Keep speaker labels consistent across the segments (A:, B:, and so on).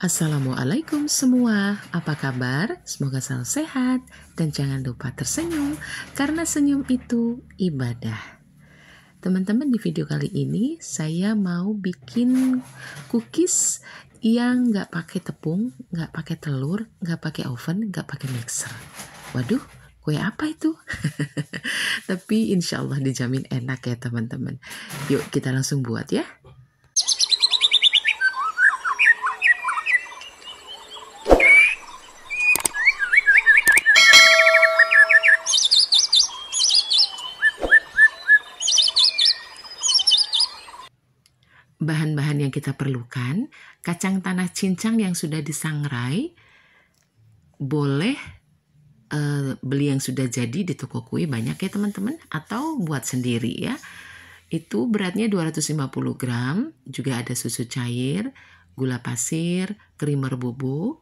A: Assalamualaikum semua, apa kabar? Semoga selalu sehat dan jangan lupa tersenyum karena senyum itu ibadah. Teman-teman, di video kali ini saya mau bikin cookies yang nggak pakai tepung, nggak pakai telur, nggak pakai oven, nggak pakai mixer. Waduh, kue apa itu? Tapi insya Allah dijamin enak ya teman-teman. Yuk kita langsung buat ya. Bahan-bahan yang kita perlukan, kacang tanah cincang yang sudah disangrai, boleh beli yang sudah jadi di toko kue, banyak ya teman-teman, atau buat sendiri ya. Itu beratnya 250 gram, juga ada susu cair, gula pasir, krimer bubuk.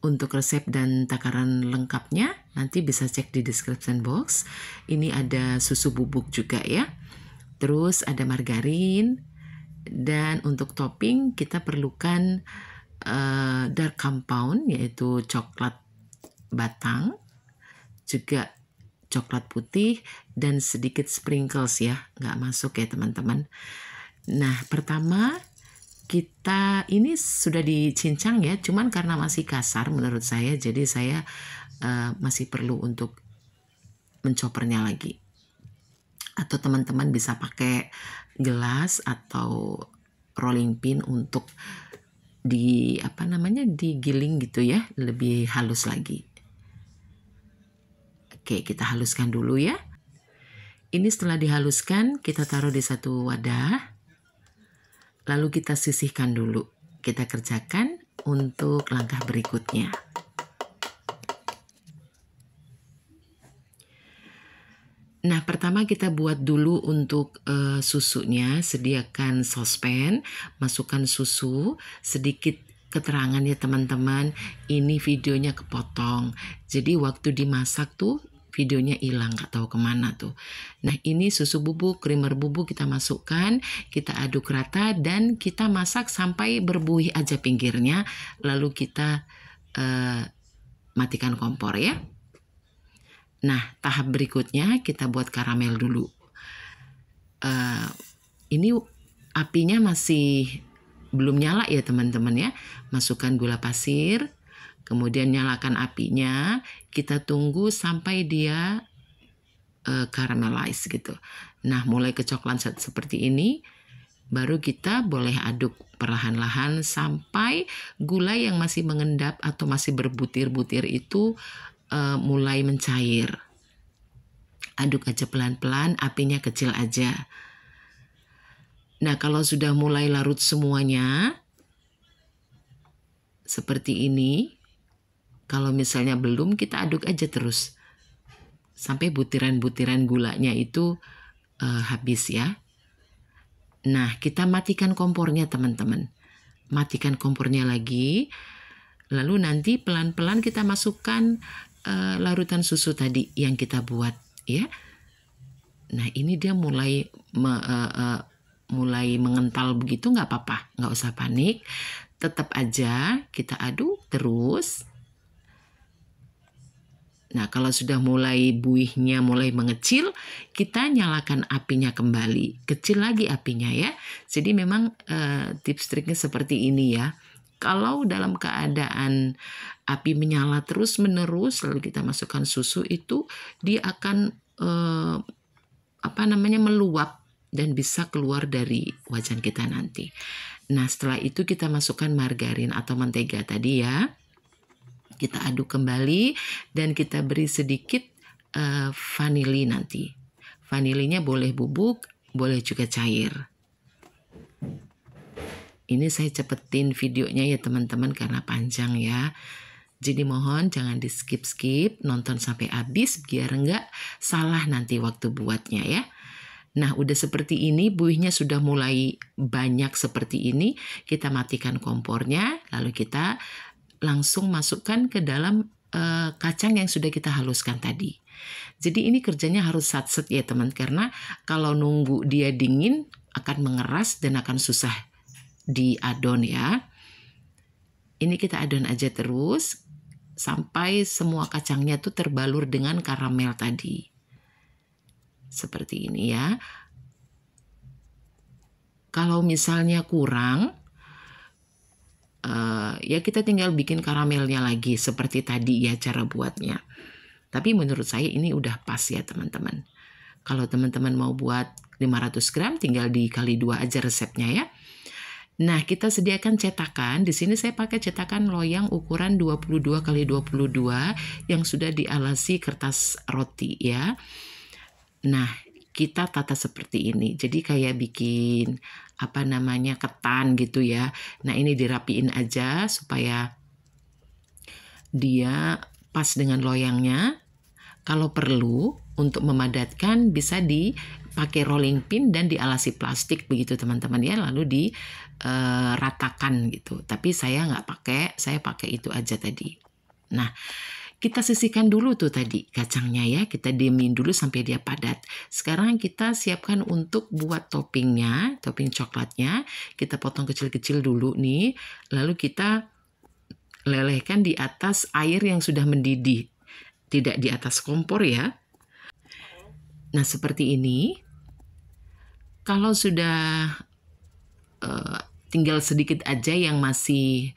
A: Untuk resep dan takaran lengkapnya nanti bisa cek di description box. Ini ada susu bubuk juga ya. Terus ada margarin, dan untuk topping kita perlukan dark compound, yaitu coklat batang, juga coklat putih, dan sedikit sprinkles ya, nggak masuk ya teman-teman. Nah, pertama kita ini sudah dicincang ya, cuman karena masih kasar menurut saya, jadi saya masih perlu untuk mencopernya lagi. Atau teman-teman bisa pakai gelas atau rolling pin untuk digiling gitu ya, lebih halus lagi. Oke, kita haluskan dulu ya. Ini setelah dihaluskan, kita taruh di satu wadah. Lalu kita sisihkan dulu. Kita kerjakan untuk langkah berikutnya. Nah, pertama kita buat dulu untuk susunya. Sediakan saucepan, masukkan susu, sedikit keterangan ya teman-teman. Ini videonya kepotong. Jadi waktu dimasak tuh videonya hilang, nggak tahu kemana tuh. Nah, ini susu bubuk, krimer bubuk kita masukkan, kita aduk rata dan kita masak sampai berbuih aja pinggirnya. Lalu kita matikan kompor ya. Nah, tahap berikutnya kita buat karamel dulu. Ini apinya masih belum nyala ya teman-teman ya. Masukkan gula pasir, kemudian nyalakan apinya. Kita tunggu sampai dia caramelize gitu. Nah, mulai kecoklat seperti ini, baru kita boleh aduk perlahan-lahan sampai gula yang masih mengendap atau masih berbutir-butir itu mulai mencair. Aduk aja pelan-pelan, apinya kecil aja. Nah, kalau sudah mulai larut semuanya seperti ini, kalau misalnya belum, kita aduk aja terus sampai butiran-butiran gulanya itu habis ya. Nah, kita matikan kompornya teman-teman. Matikan kompornya lagi. Lalu nanti pelan-pelan kita masukkan larutan susu tadi yang kita buat ya. Nah, ini dia mulai mengental begitu, nggak apa-apa, nggak usah panik. Tetap aja kita aduk terus. Nah, kalau sudah mulai buihnya mulai mengecil, kita nyalakan apinya kembali. Kecil lagi apinya ya. Jadi memang tips triknya seperti ini ya. Kalau dalam keadaan api menyala terus-menerus, lalu kita masukkan susu, itu dia akan meluap dan bisa keluar dari wajan kita nanti. Nah, setelah itu kita masukkan margarin atau mentega tadi ya. Kita aduk kembali dan kita beri sedikit vanili nanti. Vanilinya boleh bubuk, boleh juga cair. Ini saya cepetin videonya ya teman-teman karena panjang ya. Jadi mohon jangan di skip-skip, nonton sampai habis biar nggak salah nanti waktu buatnya ya. Nah, udah seperti ini, buihnya sudah mulai banyak seperti ini. Kita matikan kompornya, lalu kita langsung masukkan ke dalam kacang yang sudah kita haluskan tadi. Jadi ini kerjanya harus sat-set ya teman, karena kalau nunggu dia dingin akan mengeras dan akan susah diadon ya. Ini kita adon aja terus sampai semua kacangnya tuh terbalur dengan karamel tadi. Seperti ini ya. Kalau misalnya kurang, ya kita tinggal bikin karamelnya lagi seperti tadi ya cara buatnya. Tapi menurut saya ini udah pas ya teman-teman. Kalau teman-teman mau buat 500 gram tinggal dikali 2 aja resepnya ya. Nah, kita sediakan cetakan. Di sini saya pakai cetakan loyang ukuran 22 x 22 yang sudah dialasi kertas roti ya. Nah, kita tata seperti ini. Jadi kayak bikin ketan gitu ya. Nah, ini dirapiin aja supaya dia pas dengan loyangnya. Kalau perlu untuk memadatkan bisa dipakai rolling pin dan dialasi plastik begitu teman-teman ya, lalu diratakan gitu. Tapi saya nggak pakai, saya pakai itu aja tadi. Nah, kita sisihkan dulu tuh tadi kacangnya ya, kita diemin dulu sampai dia padat. Sekarang kita siapkan untuk buat toppingnya, topping coklatnya. Kita potong kecil-kecil dulu nih, lalu kita lelehkan di atas air yang sudah mendidih. Tidak di atas kompor ya. Nah seperti ini. Kalau sudah tinggal sedikit aja yang masih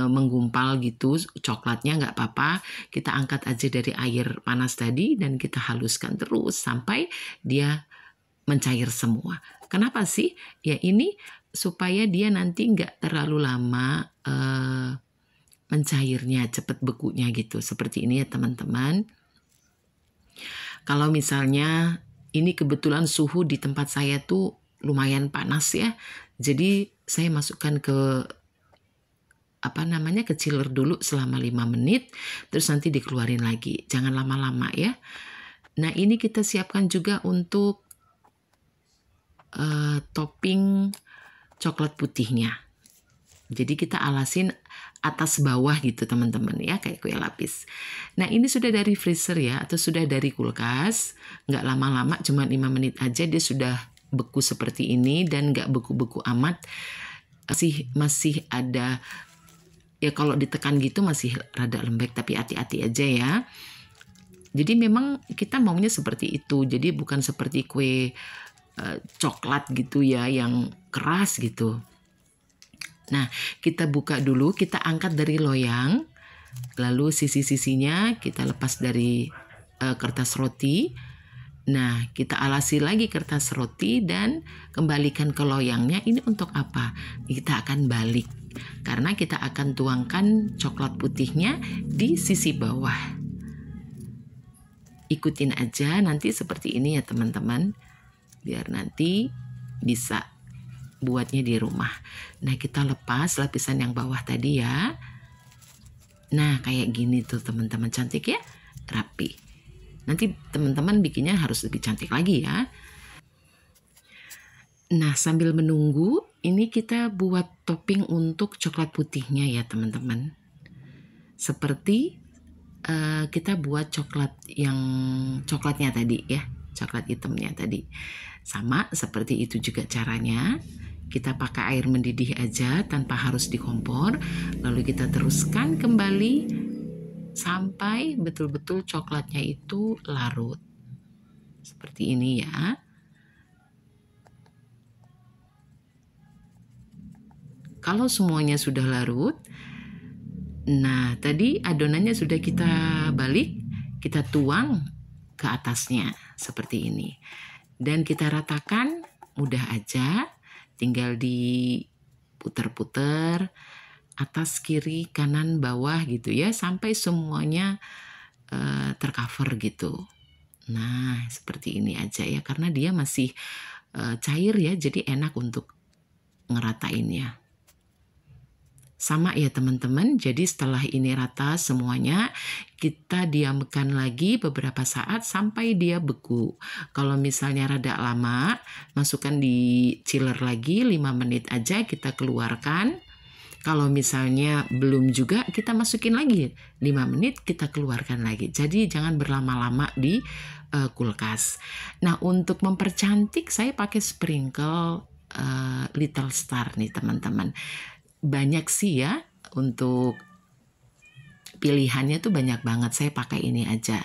A: menggumpal gitu coklatnya, nggak apa-apa. Kita angkat aja dari air panas tadi dan kita haluskan terus sampai dia mencair semua. Kenapa sih? Ya ini supaya dia nanti nggak terlalu lama mencairnya, cepat bekunya gitu. Seperti ini ya teman-teman. Kalau misalnya ini kebetulan suhu di tempat saya tuh lumayan panas ya. Jadi saya masukkan ke ke chiller dulu selama 5 menit. Terus nanti dikeluarin lagi. Jangan lama-lama ya. Nah ini kita siapkan juga untuk topping coklat putihnya. Jadi kita alasin atas bawah gitu teman-teman ya, kayak kue lapis. Nah ini sudah dari freezer ya, atau sudah dari kulkas. Nggak lama-lama, cuma 5 menit aja dia sudah beku seperti ini dan nggak beku-beku amat. Masih ada, ya kalau ditekan gitu masih rada lembek, tapi hati-hati aja ya. Jadi memang kita maunya seperti itu, jadi bukan seperti kue coklat gitu ya, yang keras gitu. Nah, kita buka dulu, kita angkat dari loyang, lalu sisi-sisinya kita lepas dari kertas roti. Nah, kita alasi lagi kertas roti dan kembalikan ke loyangnya. Ini untuk apa? Kita akan balik, karena kita akan tuangkan coklat putihnya di sisi bawah. Ikutin aja nanti seperti ini ya teman-teman, biar nanti bisa buatnya di rumah. Nah kita lepas lapisan yang bawah tadi ya. Nah kayak gini tuh teman-teman, cantik ya, rapi. Nanti teman-teman bikinnya harus lebih cantik lagi ya. Nah sambil menunggu ini kita buat topping untuk coklat putihnya ya teman-teman. Seperti kita buat coklatnya tadi ya, coklat hitamnya tadi. Sama seperti itu juga caranya. Kita pakai air mendidih aja tanpa harus di kompor. Lalu kita teruskan kembali sampai betul-betul coklatnya itu larut. Seperti ini ya. Kalau semuanya sudah larut, nah tadi adonannya sudah kita balik, kita tuang ke atasnya seperti ini. Dan kita ratakan, mudah aja. Tinggal diputer-puter atas, kiri, kanan, bawah gitu ya, sampai semuanya tercover gitu. Nah seperti ini aja ya, karena dia masih cair ya, jadi enak untuk ngeratainnya. Sama ya teman-teman, jadi setelah ini rata semuanya, kita diamkan lagi beberapa saat sampai dia beku. Kalau misalnya rada lama, masukkan di chiller lagi 5 menit aja, kita keluarkan. Kalau misalnya belum juga, kita masukin lagi 5 menit, kita keluarkan lagi. Jadi jangan berlama-lama di kulkas. Nah untuk mempercantik saya pakai sprinkle Little Star nih teman-teman. Banyak sih ya untuk pilihannya tuh banyak banget, saya pakai ini aja.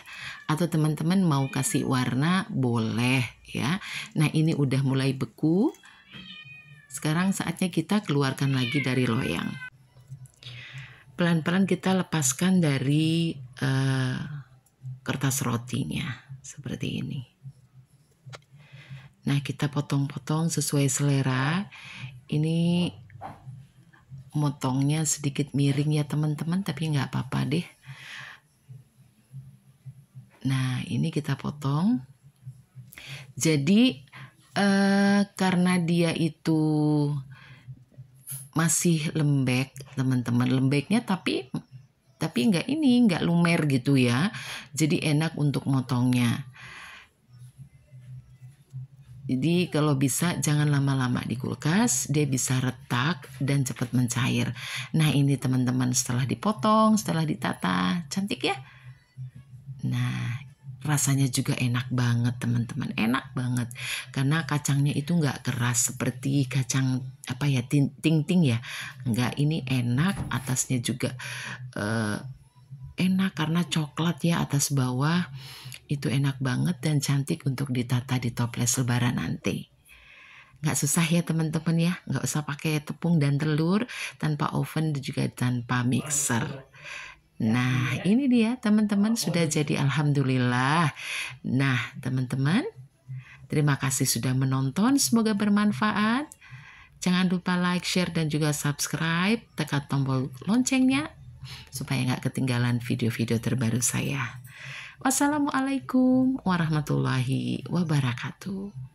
A: Atau teman-teman mau kasih warna boleh ya. Nah ini udah mulai beku. Sekarang saatnya kita keluarkan lagi dari loyang. Pelan-pelan kita lepaskan dari kertas rotinya seperti ini. Nah kita potong-potong sesuai selera. Ini motongnya sedikit miring ya teman-teman, tapi nggak apa-apa deh. Nah ini kita potong. Jadi karena dia itu masih lembek teman-teman, lembeknya tapi nggak lumer gitu ya. Jadi enak untuk motongnya. Jadi kalau bisa jangan lama-lama di kulkas, dia bisa retak dan cepat mencair. Nah ini teman-teman setelah dipotong, setelah ditata, cantik ya. Nah rasanya juga enak banget teman-teman, enak banget. Karena kacangnya itu nggak keras seperti kacang apa ya, ting-ting ya. Nggak, ini enak, atasnya juga enak karena coklat ya atas bawah. Itu enak banget dan cantik untuk ditata di toples lebaran nanti. Nggak susah ya teman-teman ya, nggak usah pakai tepung dan telur, tanpa oven dan juga tanpa mixer. Nah ini dia teman-teman sudah jadi, alhamdulillah. Nah teman-teman, terima kasih sudah menonton, semoga bermanfaat. Jangan lupa like, share, dan juga subscribe. Tekan tombol loncengnya supaya nggak ketinggalan video-video terbaru saya. Wassalamualaikum warahmatullahi wabarakatuh.